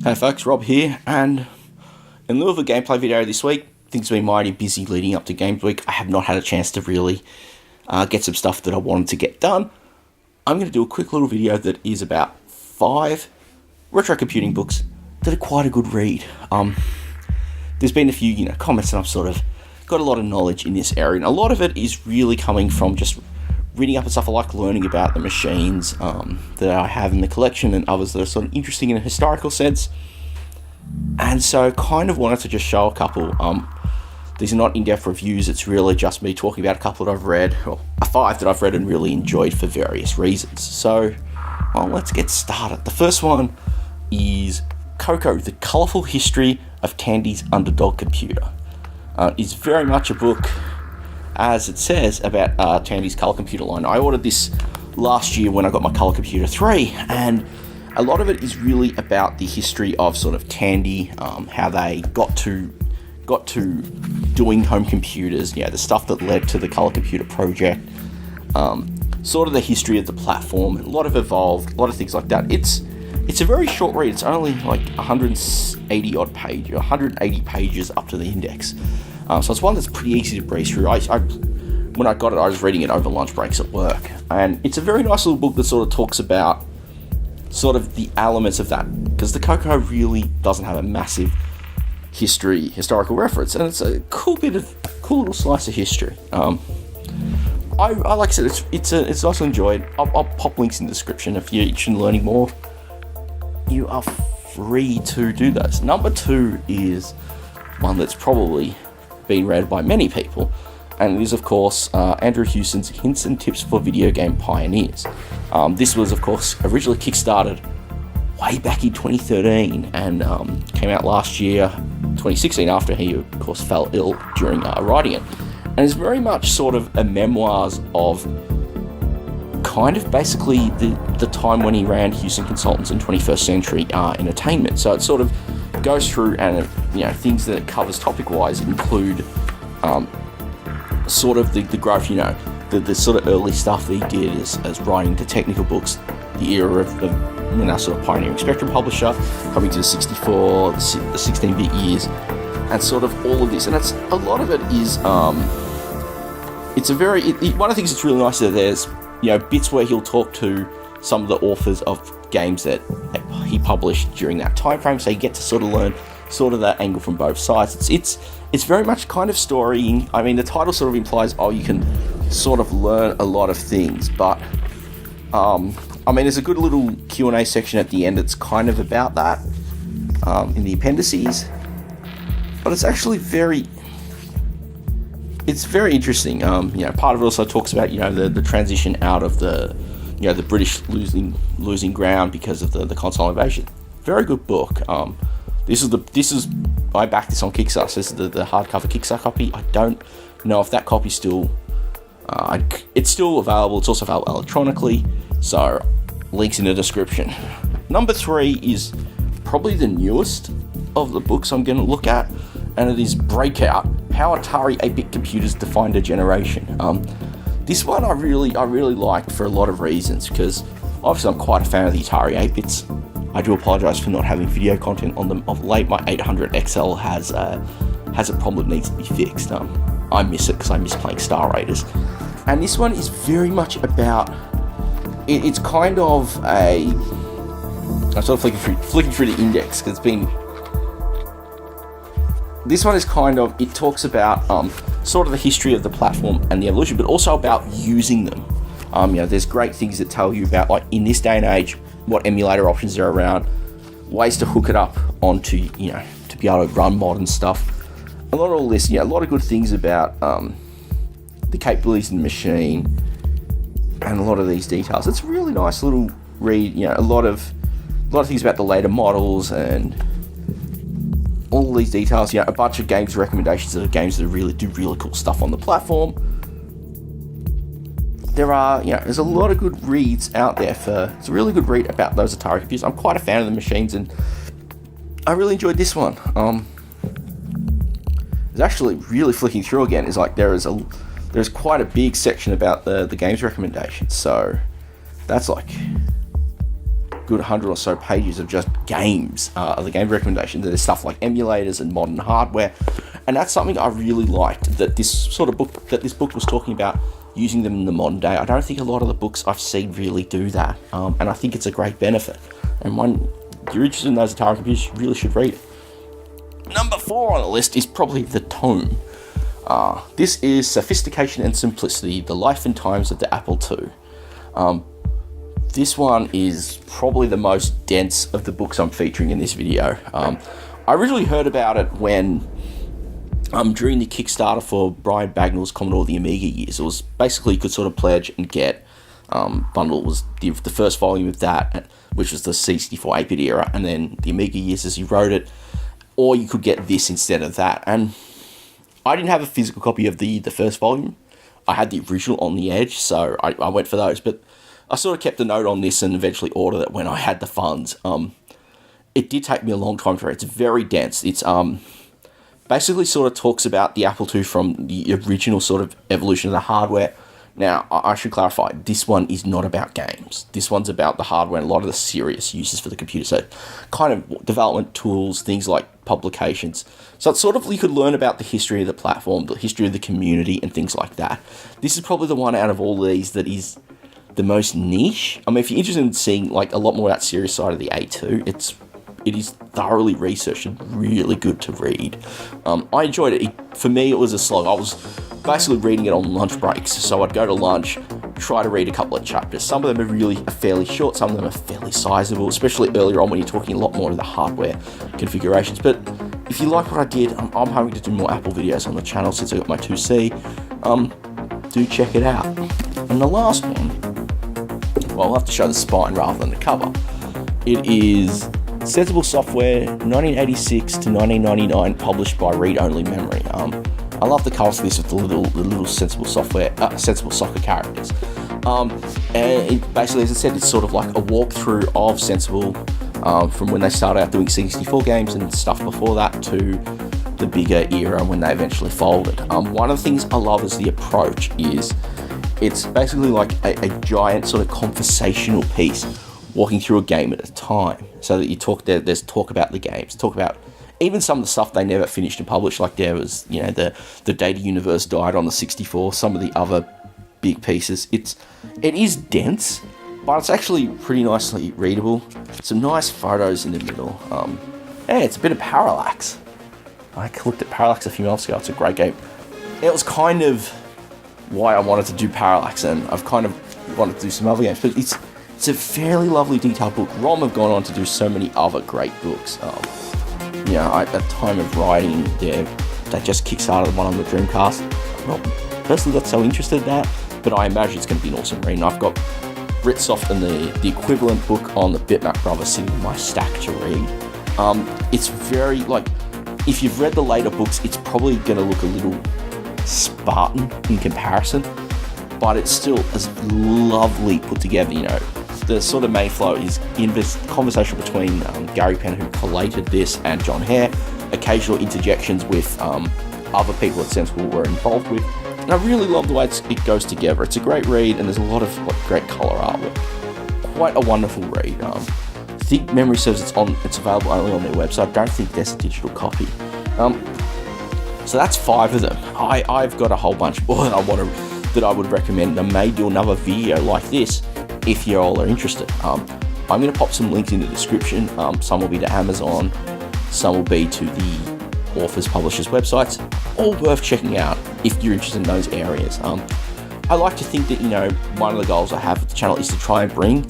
Hey folks, Rob here, and in lieu of a gameplay video this week, things have been mighty busy leading up to Games Week. I have not had a chance to really get some stuff that I wanted to get done. I'm going to do a quick little video that is about 5 retro computing books that are quite a good read. There's been a few, comments, and I've sort of got a lot of knowledge in this area, and a lot of it is really coming from just reading up and stuff. I like learning about the machines that I have in the collection and others that are sort of interesting in a historical sense. And so kind of wanted to just show a couple. These are not in-depth reviews, it's really just me talking about a couple that I've read, or 5 that I've read and really enjoyed for various reasons. So let's get started. The first one is CoCo, The Colourful History of Tandy's Underdog Computer. It's very much a book, as it says, about Tandy's colour computer line. I ordered this last year when I got my Colour Computer 3, and a lot of it is really about the history of sort of Tandy, how they got to doing home computers, the stuff that led to the Colour Computer project, sort of the history of the platform. A lot of evolved, a lot of things like that. It's a very short read. It's only like 180 odd pages, 180 pages up to the index. So it's one that's pretty easy to breeze through. When I got it, I was reading it over lunch breaks at work, and it's a very nice little book that sort of talks about sort of the elements of that, because the CoCo really doesn't have a massive historical reference, and it's a cool little slice of history. I like I said, it's also enjoyed. I'll pop links in the description if you're interested in learning more. You are free to do those. Number 2 is one that's probably been read by many people, and it is, of course, Andrew Hewson's Hints and Tips for Video Game Pioneers. This was, of course, originally kickstarted way back in 2013 and came out last year, 2016, after he, of course, fell ill during writing it. And it's very much sort of a memoirs of kind of basically the time when he ran Hewson Consultants in 21st Century Entertainment. So it sort of goes through, and things that it covers topic-wise include sort of the growth, the sort of early stuff that he did as writing the technical books, the era of when our sort of pioneering Spectrum publisher, coming to the 64, the 16-bit years, and sort of all of this. And it's a lot of it is it's a very one of the things that's really nice is that there's bits where he'll talk to some of the authors of games that he published during that time frame, so you get to sort of learn sort of that angle from both sides. It's very much kind of storying. I mean, the title sort of implies, you can sort of learn a lot of things, but there's a good little Q&A section at the end. It's kind of about that in the appendices, but it's actually very interesting. Part of it also talks about the transition out of the British losing ground because of the console invasion. Very good book. I backed this on Kickstarter. This is the hardcover Kickstarter copy. I don't know if that copy's still it's still available. It's also available electronically, so links in the description. Number 3 is probably the newest of the books I'm going to look at, and it is Breakout: How Atari 8-bit Computers Defined a Generation. This one I really liked for a lot of reasons, because obviously I'm quite a fan of the Atari 8-bits. I do apologise for not having video content on them of late. My 800 XL has a problem that needs to be fixed. I miss it because I miss playing Star Raiders. And this one is very much about, it's kind of I'm sort of flicking through the index, because this one is kind of, it talks about sort of the history of the platform and the evolution, but also about using them. There's great things that tell you about, like, in this day and age, what emulator options are around, ways to hook it up onto, to be able to run modern stuff. A lot of all this, a lot of good things about the capabilities of the machine, and a lot of these details. It's a really nice little read. A lot of things about the later models and all these details. A bunch of games recommendations of games that really do really cool stuff on the platform. There's a lot of good reads out there it's a really good read about those Atari computers. I'm quite a fan of the machines, and I really enjoyed this one. It's actually really flicking through again. Is like there's quite a big section about the games recommendations. So that's like good 100 or so pages of just games, the game recommendations. There's stuff like emulators and modern hardware, and that's something I really liked, that this book was talking about, using them in the modern day. I don't think a lot of the books I've seen really do that, and I think it's a great benefit. And when you're interested in those Atari computers, you really should read it. Number 4 on the list is probably the tome. This is Sophistication and Simplicity, The Life and Times of the Apple II. This one is probably the most dense of the books I'm featuring in this video. I originally heard about it when, during the Kickstarter for Brian Bagnall's Commodore the Amiga years. It was basically, you could sort of pledge and get, bundle was the first volume of that, which was the C64 8-bit era, and then the Amiga years as he wrote it, or you could get this instead of that. And I didn't have a physical copy of the first volume. I had the original on the Edge, so I went for those, but I sort of kept a note on this and eventually ordered it when I had the funds. It did take me a long time to read. It's very dense. It's basically sort of talks about the Apple II from the original sort of evolution of the hardware. Now, I should clarify, this one is not about games. This one's about the hardware and a lot of the serious uses for the computer. So kind of development tools, things like publications. So it's sort of, you could learn about the history of the platform, the history of the community, and things like that. This is probably the one out of all these that is the most niche. I mean, if you're interested in seeing like a lot more about serious side of the A2, it is thoroughly researched and really good to read. I enjoyed it. For me, it was a slog. I was basically reading it on lunch breaks. So I'd go to lunch, try to read a couple of chapters. Some of them are fairly short, some of them are fairly sizable, especially earlier on when you're talking a lot more of the hardware configurations. But if you like what I did, I'm hoping to do more Apple videos on the channel since I got my 2C. Do check it out. And the last one, well, I'll have to show the spine rather than the cover. It is Sensible Software, 1986 to 1999, published by Read Only Memory. I love the cover for this with the little Sensible Software, Sensible Soccer characters. And it basically, as I said, it's sort of like a walkthrough of Sensible from when they started out doing 64 games and stuff before that to the bigger era when they eventually folded. One of the things I love is the approach is it's basically like a giant sort of conversational piece walking through a game at a time, so that there's talk about the games, talk about even some of the stuff they never finished and published, like there was, the Data Universe died on the 64, some of the other big pieces. It is dense, but it's actually pretty nicely readable. Some nice photos in the middle. Yeah, it's a bit of Parallax. I looked at Parallax a few months ago. It's a great game. It was kind of why I wanted to do Parallax, and I've kind of wanted to do some other games, but it's a fairly lovely detailed book. ROM have gone on to do so many other great books. At the time of writing, they just kickstarted one on the Dreamcast. I'm not personally got so interested in that, but I imagine it's going to be an awesome read. And I've got Britsoft and the equivalent book on the Bitmap Brothers sitting in my stack to read. It's very, if you've read the later books, it's probably going to look a little Spartan in comparison, but it's still as lovely put together. The sort of main flow is in this conversation between Gary Penn, who collated this, and John Hare, occasional interjections with other people that Sensible were involved with, and I really love the way it goes together. It's a great read, and there's a lot of great colour artwork. Quite a wonderful read. I think memory serves it's available only on their website. I don't think there's a digital copy. So that's 5 of them. I've got a whole bunch more that I would recommend. I may do another video like this if you all are interested. I'm going to pop some links in the description. Some will be to Amazon, some will be to the authors, publishers' websites, all worth checking out if you're interested in those areas. I like to think that, one of the goals I have with the channel is to try and bring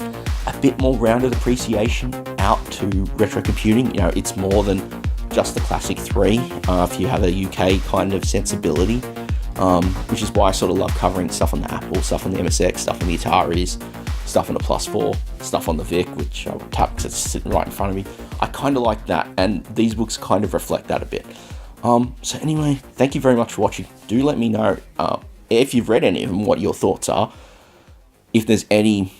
a bit more rounded appreciation out to retro computing. It's more than just the classic 3, if you have a UK kind of sensibility, which is why I sort of love covering stuff on the Apple, stuff on the MSX, stuff on the Ataris, stuff on the Plus 4, stuff on the Vic, which I'll tap because it's sitting right in front of me. I kind of like that, and these books kind of reflect that a bit. So anyway, thank you very much for watching. Do let me know if you've read any of them, what your thoughts are. If there's any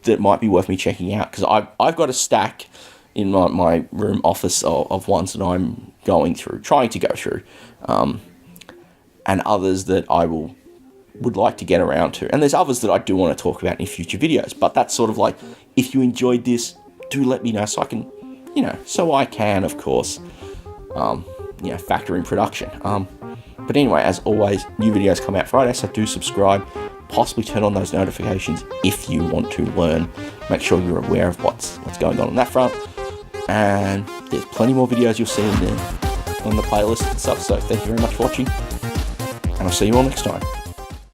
that might be worth me checking out, because I've got a stack in my room office of ones that I'm trying to go through, and others that I would like to get around to. And there's others that I do want to talk about in future videos, but that's sort of like, if you enjoyed this, do let me know so I can, of course, factor in production. But anyway, as always, new videos come out Friday, so do subscribe. Possibly turn on those notifications if you want to learn. Make sure you're aware of what's going on that front. And there's plenty more videos you'll see on the playlist and stuff. So thank you very much for watching, and I'll see you all next time.